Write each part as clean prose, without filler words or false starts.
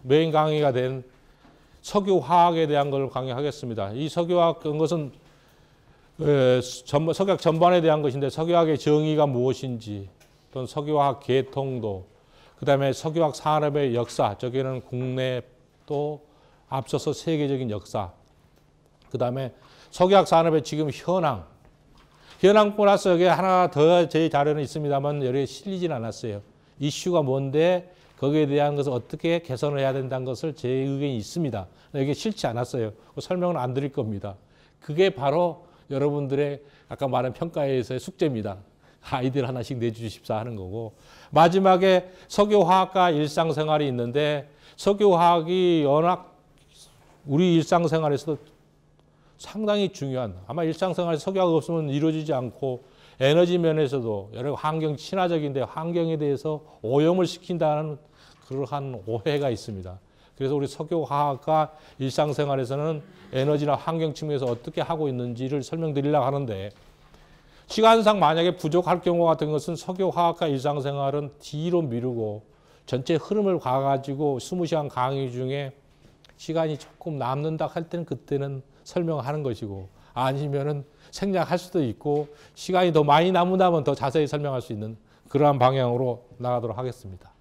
메인 강의가 된 석유화학에 대한 걸 강의하겠습니다. 이 석유화학 것은 석유화학 전반에 대한 것인데 석유화학의 정의가 무엇인지 또는 석유화학 계통도 그 다음에 석유화학 산업의 역사, 저기는 국내 또 앞서서 세계적인 역사, 그 다음에 석유화학 산업의 지금 현황 플러스 여기 하나 더 제 자료는 있습니다만 여기에 실리진 않았어요. 이슈가 뭔데 거기에 대한 것을 어떻게 개선을 해야 된다는 것을 제 의견이 있습니다. 이게 싫지 않았어요. 설명은 안 드릴 겁니다. 그게 바로 여러분들의 아까 말한 평가에서의 숙제입니다. 아이디어를 하나씩 내주십사 하는 거고, 마지막에 석유화학과 일상생활이 있는데 석유화학이 워낙 우리 일상생활에서도 상당히 중요한, 아마 일상생활에서 석유화학 없으면 이루어지지 않고 에너지 면에서도 여러 환경 친화적인데 환경에 대해서 오염을 시킨다는 그러한 오해가 있습니다. 그래서 우리 석유화학과 일상생활에서는 에너지나 환경 측면에서 어떻게 하고 있는지를 설명드리려고 하는데, 시간상 만약에 부족할 경우 같은 것은 석유화학과 일상생활은 뒤로 미루고 전체 흐름을 가가지고 20시간 강의 중에 시간이 조금 남는다 할 때는 그때는 설명하는 것이고, 아니면은 생략할 수도 있고 시간이 더 많이 남는다면 더 자세히 설명할 수 있는 그러한 방향으로 나가도록 하겠습니다.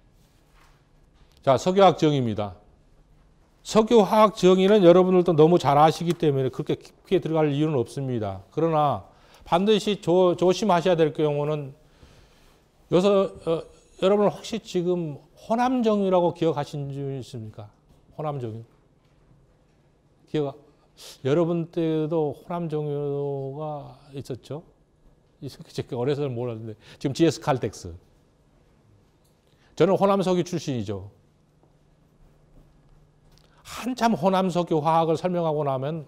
자, 석유화학 정의입니다. 석유화학 정의는 여러분들도 너무 잘 아시기 때문에 그렇게 깊게 들어갈 이유는 없습니다. 그러나 반드시 조심하셔야 될 경우는 여기서 여러분 혹시 지금 호남정유라고 기억하신 줄 있습니까? 호남정유. 여러분 때도 호남정유가 있었죠? 제가 어려서 몰랐는데 지금 GS 칼텍스. 저는 호남석유 출신이죠. 한참 호남석유 화학을 설명하고 나면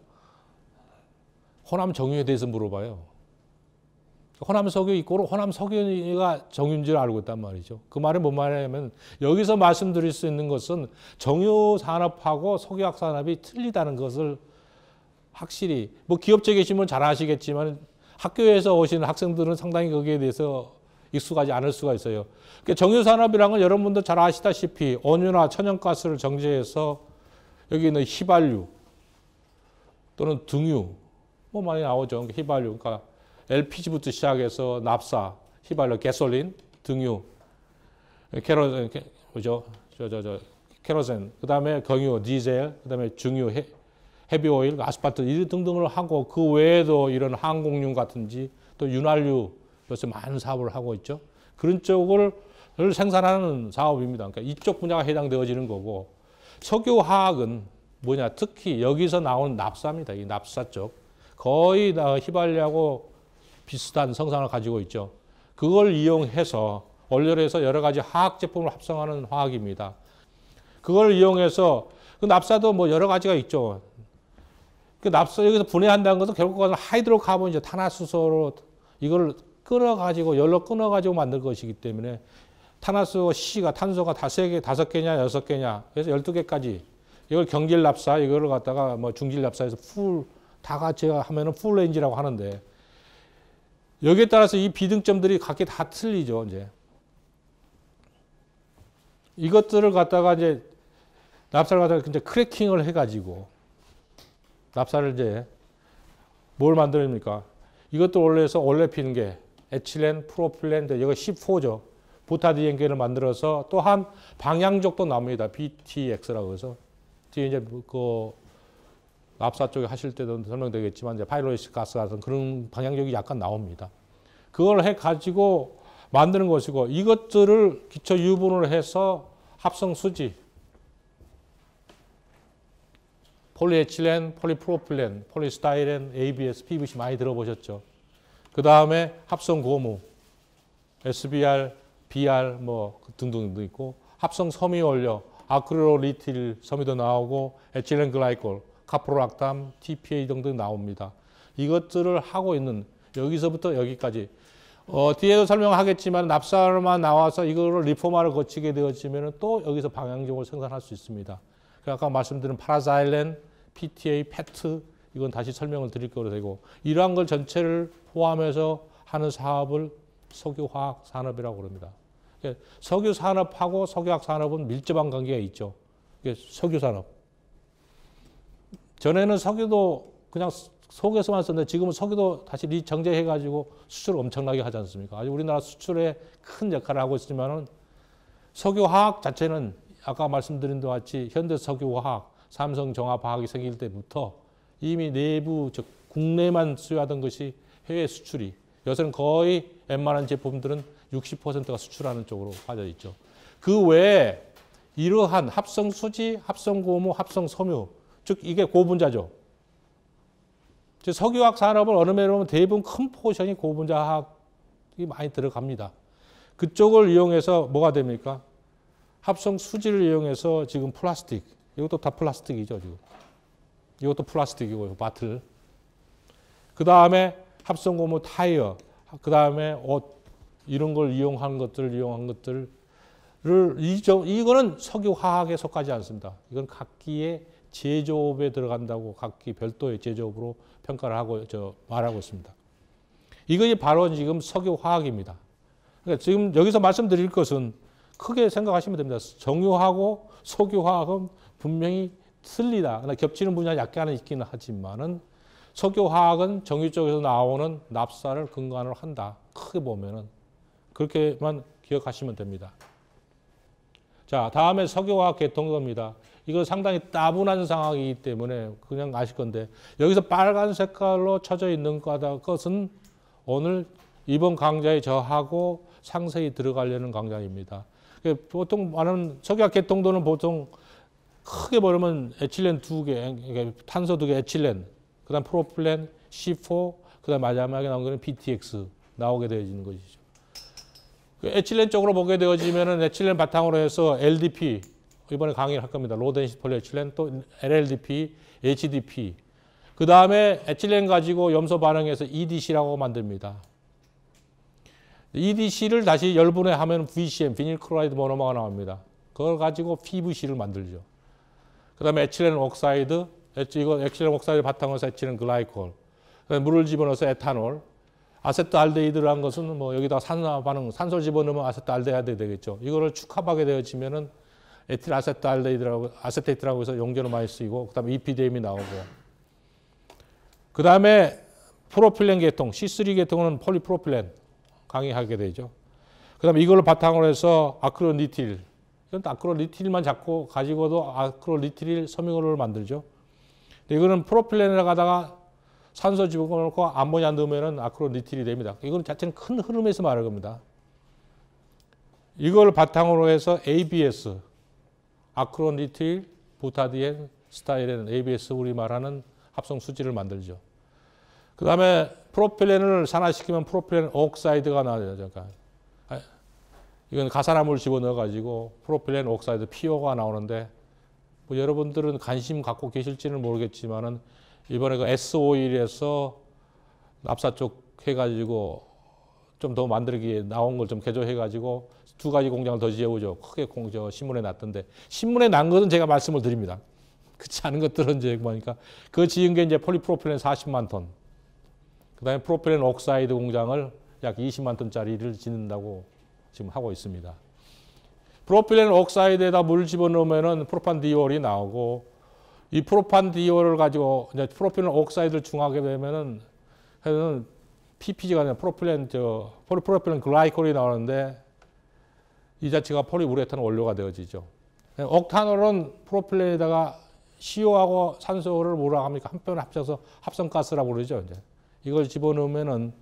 호남정유에 대해서 물어봐요. 호남석유 이꼬로 호남석유가 정유인 줄 알고 있단 말이죠. 그 말은 뭔 말이냐면 여기서 말씀드릴 수 있는 것은 정유산업하고 석유화학 산업이 틀리다는 것을 확실히, 뭐 기업체 계시면 잘 아시겠지만 학교에서 오시는 학생들은 상당히 거기에 대해서 익숙하지 않을 수가 있어요. 정유산업이라는 건 여러분도 잘 아시다시피 온유나 천연가스를 정제해서 여기 있는 휘발유 또는 등유 뭐 많이 나오죠. 휘발유, 그러니까 LPG부터 시작해서 납사, 휘발유, 가솔린, 등유, 케로센, 그 다음에 경유, 디젤, 그 다음에 중유, 헤비오일, 아스팔트 이 등등을 하고 그 외에도 이런 항공유 같은지 또 윤활유 요새 많은 사업을 하고 있죠. 그런 쪽을 생산하는 사업입니다. 그러니까 이쪽 분야가 해당되어지는 거고, 석유화학은 뭐냐, 특히 여기서 나온 납사입니다. 이 납사 쪽 거의 다 휘발유하고 비슷한 성상을 가지고 있죠. 그걸 이용해서 원료를 해서 여러 가지 화학 제품을 합성하는 화학입니다. 그걸 이용해서 그 납사도 뭐 여러 가지가 있죠. 그 납사 여기서 분해한다는 것은 결국은 하이드로카본이죠. 탄화수소로 이걸 끊어가지고 열로 끊어가지고 만들 것이기 때문에 탄화수소 C가 탄소가 5개, 5개냐 6개냐 그래서 12개까지 이걸 경질 납사 이거를 갖다가 뭐 중질 납사해서 풀 다 같이 하면은 풀 레인지라고 하는데, 여기에 따라서 이 비등점들이 각기 다 틀리죠. 이제 이것들을 갖다가 이제 납사를 갖다가 이제 크래킹을 해가지고 납사를 이제 뭘 만듭니까? 이것도 원래서 올레피는 게 에틸렌, 프로필렌, 이거 14죠. 부타디엔계를 만들어서 또한 방향족도 나옵니다. BTX라고 해서 뒤에 이제 그 납사 쪽에 하실 때도 설명되겠지만 이제 파이로리스 가스 같은 그런 방향족이 약간 나옵니다. 그걸 해 가지고 만드는 것이고, 이것들을 기초 유분을 해서 합성 수지, 폴리에틸렌, 폴리프로필렌, 폴리스타이렌, ABS, PVC 많이 들어보셨죠? 그 다음에 합성 고무, SBR, BR 뭐 등등도 있고, 합성 섬유 원료, 아크릴로리틸 섬유도 나오고, 에틸렌 글라이콜, 카프로락탐, TPA 등등 나옵니다. 이것들을 하고 있는, 여기서부터 여기까지 뒤에도 설명하겠지만 납사만 나와서 이거를 리포마를 거치게 되어지면 또 여기서 방향종을 생산할 수 있습니다. 아까 말씀드린 파라자일렌, PTA, 페트 이건 다시 설명을 드릴 거로 되고, 이러한 걸 전체를 포함해서 하는 사업을 석유화학 산업이라고 그럽니다. 석유 산업하고 석유화학 산업은 밀접한 관계가 있죠. 이게 석유 산업. 전에는 석유도 그냥 속에서만 썼는데 지금은 석유도 다시 리정제해가지고 수출을 엄청나게 하지 않습니까? 아직 우리나라 수출에 큰 역할을 하고 있지만은 석유화학 자체는 아까 말씀드린 것 같이 현대석유화학, 삼성정합화학이 생길 때부터 이미 내부 즉 국내만 수요하던 것이 해외 수출이 요새는 거의 웬만한 제품들은 60%가 수출하는 쪽으로 빠져 있죠. 그 외에 이러한 합성수지, 합성고무, 합성섬유 즉 이게 고분자죠. 즉 석유화학 산업을 어느 면으로 보면 대부분 큰 포션이 고분자학이 많이 들어갑니다. 그쪽을 이용해서 뭐가 됩니까? 합성수지를 이용해서 지금 플라스틱, 이것도 다 플라스틱이죠. 지금. 이것도 플라스틱이고요. 바틀. 그 다음에 합성고무 타이어, 그 다음에 옷 이런 걸 이용한 것들을 이거는 석유화학에 속하지 않습니다. 이건 각기의 제조업에 들어간다고 각기 별도의 제조업으로 평가를 하고 말하고 있습니다. 이것이 바로 지금 석유화학입니다. 그러니까 지금 여기서 말씀드릴 것은 크게 생각하시면 됩니다. 정유하고 석유화학은 분명히 틀리다. 겹치는 분야가 약간은 있기는 하지만은 석유화학은 정유 쪽에서 나오는 납사를 근간으로 한다. 크게 보면은 그렇게만 기억하시면 됩니다. 자, 다음에 석유화학 개통도입니다. 이거 상당히 따분한 상황이기 때문에 그냥 아실 건데 여기서 빨간 색깔로 쳐져 있는 것은 오늘 이번 강좌에 저하고 상세히 들어가려는 강좌입니다. 보통 많은 석유화학 개통도는 보통 크게 보면 에틸렌 2개, 탄소 2개 에틸렌, 그 다음 프로필렌, C4, 그 다음 마지막에 나온 거는 PTX 나오게 되어지는 것이죠. 에틸렌 쪽으로 보게 되어지면은 에틸렌 바탕으로 해서 LDP, 이번에 강의를 할 겁니다. 로덴시 폴리에틸렌, 또 LLDP, HDP. 그 다음에 에틸렌 가지고 염소 반응해서 EDC라고 만듭니다. EDC를 다시 열분해하면 VCM, 비닐 클로라이드 모노머가 나옵니다. 그걸 가지고 PVC를 만들죠. 그 다음에 에틸렌 옥사이드, 이거 에틸렌 옥사이드 바탕으로 해서 에틸렌 글라이콜. 물을 집어넣어서 에탄올. 아세트알데히드를 한 것은 뭐 여기다가 산소 반응, 산소를 집어넣으면 아세트알데히드 되겠죠. 이거를 축합하게 되어지면은 에틸 아세테이트라고 해서 용접으로 많이 쓰이고, 그 다음에 EPDM이 나오고. 그 다음에 프로필렌 계통, C3 계통은 폴리프로필렌 강의하게 되죠. 그 다음에 이걸 바탕으로 해서 아크릴리틸. 이건 아크릴리틸만 잡고 가지고도 아크릴리틸 섬유를 만들죠. 이거는 프로필렌을 가다가 산소 집어넣고 암모니아 넣으면은 아크릴리틸이 됩니다. 이건 자체는 큰 흐름에서 말할 겁니다. 이걸 바탕으로 해서 ABS, 아크릴리틸, 부타디엔, 스타이렌, ABS 우리 말하는 합성 수지를 만들죠. 그 다음에 프로필렌을 산화시키면 프로필렌 옥사이드가 나와요. 그러니까 이건 가산화물 집어넣어 가지고 프로필렌 옥사이드 PO가 나오는데 뭐 여러분들은 관심 갖고 계실지는 모르겠지만은 이번에 그 S-오일에서 납사 쪽 해가지고 좀 더 만들기 나온 걸 좀 개조해가지고 2가지 공장을 더 지어오죠. 크게 신문에 났던데 신문에 난 것은 제가 말씀을 드립니다. 그렇지 않은 것들은 이제 뭐니까 그 지은 게 이제 폴리프로필렌 40만 톤, 그다음에 프로필렌 옥사이드 공장을 약 20만 톤짜리를 짓는다고 지금 하고 있습니다. 프로필렌 옥사이드에다 물 집어넣으면은 프로판디올이 나오고 이 프로판디올을 가지고 이제 프로필렌 옥사이드를 중하게 되면은 PPG가 아니라 폴리프로필렌 글라이콜이 나오는데 이 자체가 폴리우레탄 원료가 되어지죠. 옥탄올은 프로필렌에다가 CO하고 산소를 뭐라 합니까? 한편을 합쳐서 합성가스라고 그러죠. 이제 이걸 집어넣으면은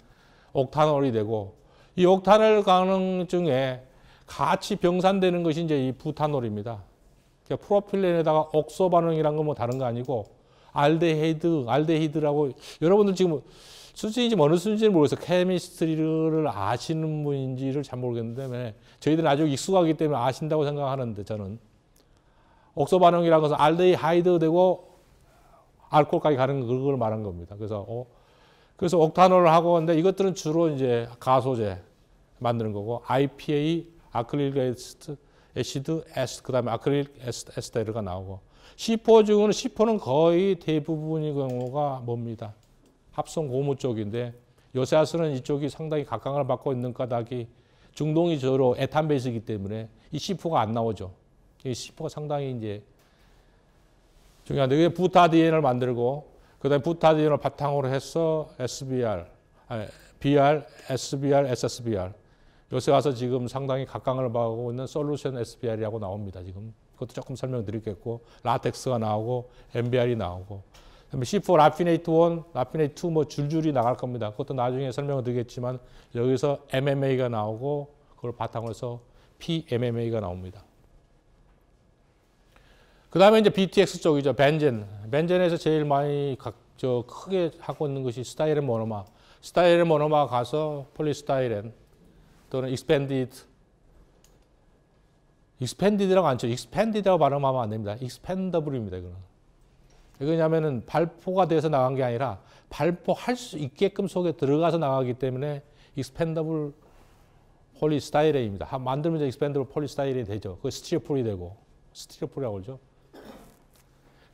옥탄올이 되고 이 옥탄올 가능 중에 같이 병산되는 것이 이제 이 부탄올입니다. 그러니까 프로필렌에다가 옥소 반응이란 건 뭐 다른 거 아니고 알데히드라고 여러분들 지금 수준인지 어느 수준인지는 모르겠어요. 케미스트리를 아시는 분인지를 잘 모르겠는데 저희들은 아주 익숙하기 때문에 아신다고 생각하는데 저는 옥소 반응이라는 것은 알데히드 되고 알코올까지 가는 그걸 말한 겁니다. 그래서 옥탄올을 하고 근데 이것들은 주로 이제 가소제 만드는 거고 IPA, 아크릴릭 애시드, 그다음에 아크릴릭 에스테르가 나오고 C4 중에는 C4는 거의 대부분의 경우가 뭡니다. 합성 고무 쪽인데 요새아스는 이쪽이 상당히 각광을 받고 있는 까닭이 중동이 주로 에탄 베이스이기 때문에 이 C4가 안 나오죠. 이 C4가 상당히 이제 중요한데 이게 부타디엔을 만들고 그다음에 부타디엔을 바탕으로 해서 BR, SBR, SSBR 요새 와서 지금 상당히 각광을 받고 있는 솔루션 SBR이라고 나옵니다. 지금 그것도 조금 설명드리겠고 라텍스가 나오고 MBR이 나오고 그다음에 C4 라피네이트 1, 라피네이트 2 뭐 줄줄이 나갈 겁니다. 그것도 나중에 설명을 드리겠지만 여기서 MMA가 나오고 그걸 바탕으로 해서 PMMA가 나옵니다. 그 다음에 이제 BTX 쪽이죠. 벤젠. 벤젠에서 제일 많이 크게 하고 있는 것이 스타이렌 모노마. 스타이렌 모노마 가서 폴리스타이렌 또는 익스펜디드라고 안 쳐. 익스펜디드라고 발음하면 안 됩니다. 익스펜더블입니다. 이거는. 왜냐하면 발포가 돼서 나간 게 아니라 발포할 수 있게끔 속에 들어가서 나가기 때문에 익스펜더블 폴리스타이렌입니다. 만들면 이제 익스펜더블 폴리스타이렌이 되죠. 그 스티로폴이 되고 스티로폴이라고 그러죠.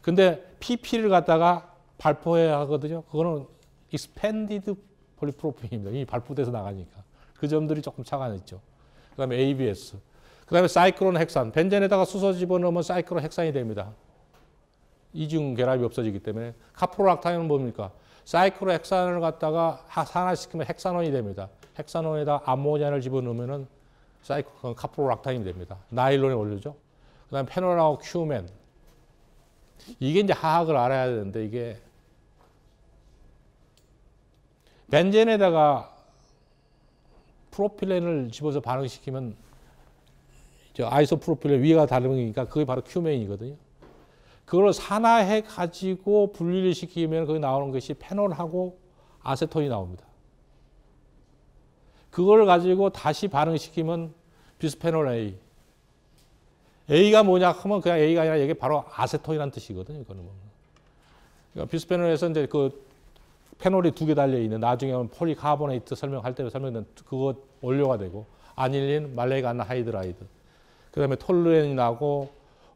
근데 PP를 갖다가 발포해야 하거든요. 그거는 expanded polypropylen입니다. 이미 발포돼서 나가니까. 그 점들이 조금 차가 있죠. 그 다음에 ABS. 그 다음에 사이클론 헥산. 벤젠에다가 수소 집어넣으면 사이클론 헥산이 됩니다. 이중 결합이 없어지기 때문에. 카프로락타인은 뭡니까? 사이클론 헥산을 갖다가 산화시키면 헥산원이 됩니다. 헥산원에다 암모니아를 집어넣으면 카프로락타인이 됩니다. 나일론에 올려죠. 그 다음에 페놀하고 큐멘. 이게 이제 화학을 알아야 되는데 이게 벤젠에다가 프로필렌을 집어서 반응시키면 아이소프로필렌 위가 다르니까 그게 바로 큐멘이거든요. 그걸 산화해 가지고 분리를 시키면 거기 나오는 것이 페놀하고 아세톤이 나옵니다. 그걸 가지고 다시 반응시키면 비스페놀 A. A가 뭐냐 하면 그냥 A가 아니라 이게 바로 아세톤이라는 뜻이거든요. 이거는. 그러니까 비스페놀에서 이제 그 페놀이 2개 달려 있는 나중에 폴리카보네이트 설명할 때 설명된 그거 원료가 되고 아닐린, 말레이크 안하이드라이드. 그다음에 톨루렌이 나고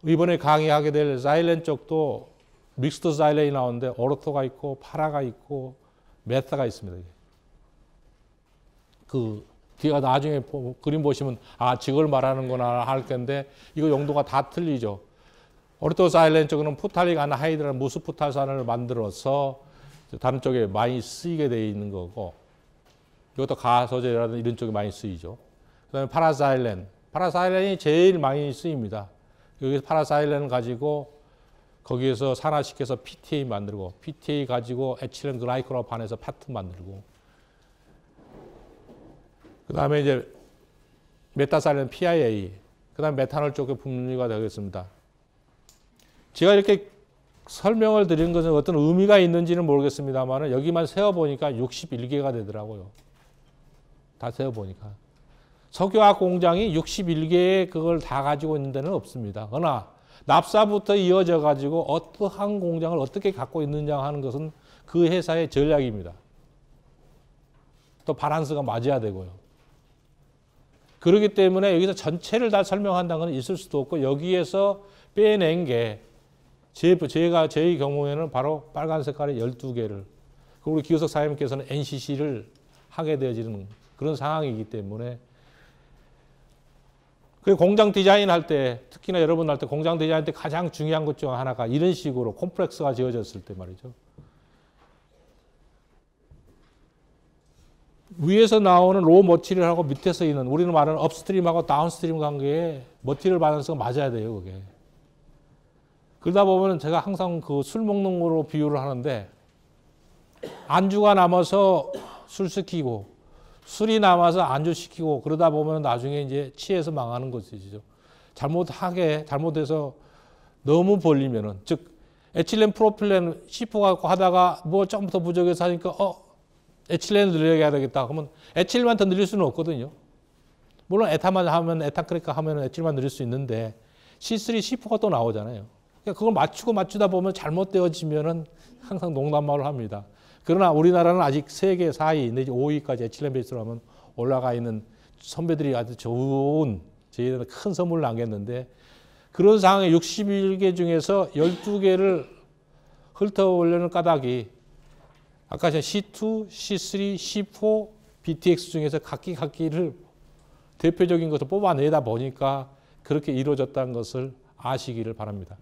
이번에 강의하게 될 자일렌 쪽도 믹스드 자일렌이 나오는데 오르토가 있고 파라가 있고 메타가 있습니다. 그 뒤가 나중에 그림 보시면 저걸 말하는구나 할 건데 이거 용도가 다 틀리죠. 오르토사일렌 쪽은 푸탈릭 안하이드라는 무스푸탈산을 만들어서 다른 쪽에 많이 쓰이게 되어 있는 거고 이것도 가소제라든 이런 쪽에 많이 쓰이죠. 그 다음에 파라사일렌. 파라사일렌이 제일 많이 쓰입니다. 여기서 파라사일렌을 가지고 거기에서 산화시켜서 PTA 만들고 PTA 가지고 에틸렌 글라이콜하고 반해서 파트 만들고 그 다음에 이제 메타사일렌 PIA, 그 다음에 메탄올 쪽에 분류가 되겠습니다. 제가 이렇게 설명을 드린 것은 어떤 의미가 있는지는 모르겠습니다만 여기만 세어보니까 61개가 되더라고요. 다 세어보니까. 석유화학 공장이 61개의 그걸 다 가지고 있는 데는 없습니다. 그러나 납사부터 이어져 가지고 어떠한 공장을 어떻게 갖고 있느냐 하는 것은 그 회사의 전략입니다. 또 바란스가 맞아야 되고요. 그렇기 때문에 여기서 전체를 다 설명한다는 건 있을 수도 없고 여기에서 빼낸 게 저희 경우에는 바로 빨간 색깔의 12개를 그리고 우리 기호석 사장님께서는 NCC를 하게 되어지는 그런 상황이기 때문에 그 공장 디자인 할 때 특히나 여러분 할 때 공장 디자인 때 가장 중요한 것 중 하나가 이런 식으로 콤플렉스가 지어졌을 때 말이죠. 위에서 나오는 로우 머티리얼하고 밑에서 있는 우리는 말하는 업스트림하고 다운스트림 관계에 머티리얼 밸런스가 맞아야 돼요. 그게. 그러다 보면 제가 항상 그 술 먹는 거로 비유를 하는데 안주가 남아서 술 시키고 술이 남아서 안주 시키고 그러다 보면 나중에 이제 취해서 망하는 것이죠. 잘못해서 너무 벌리면은 즉 에틸렌 프로필렌 C4 갖고 하다가 뭐 좀 더 부족해서 하니까 에틸렌을 늘려야 되겠다. 그러면 에틸만 더 늘릴 수는 없거든요. 물론 에탄만 하면 에탄크래커 하면 에틸만 늘릴 수 있는데 C3, C4가 또 나오잖아요. 그러니까 그걸 맞추다 보면 잘못되어지면은 항상 농담말을 합니다. 그러나 우리나라는 아직 3개, 4위 내지 5위까지 에틸렌 베이스로 하면 올라가 있는 선배들이 아주 좋은 저희들은 큰 선물을 남겼는데 그런 상황에 61개 중에서 12개를 훑어오려는 까닭이 아까 C2, C3, C4, BTX 중에서 각기를 대표적인 것을 뽑아내다 보니까 그렇게 이루어졌다는 것을 아시기를 바랍니다.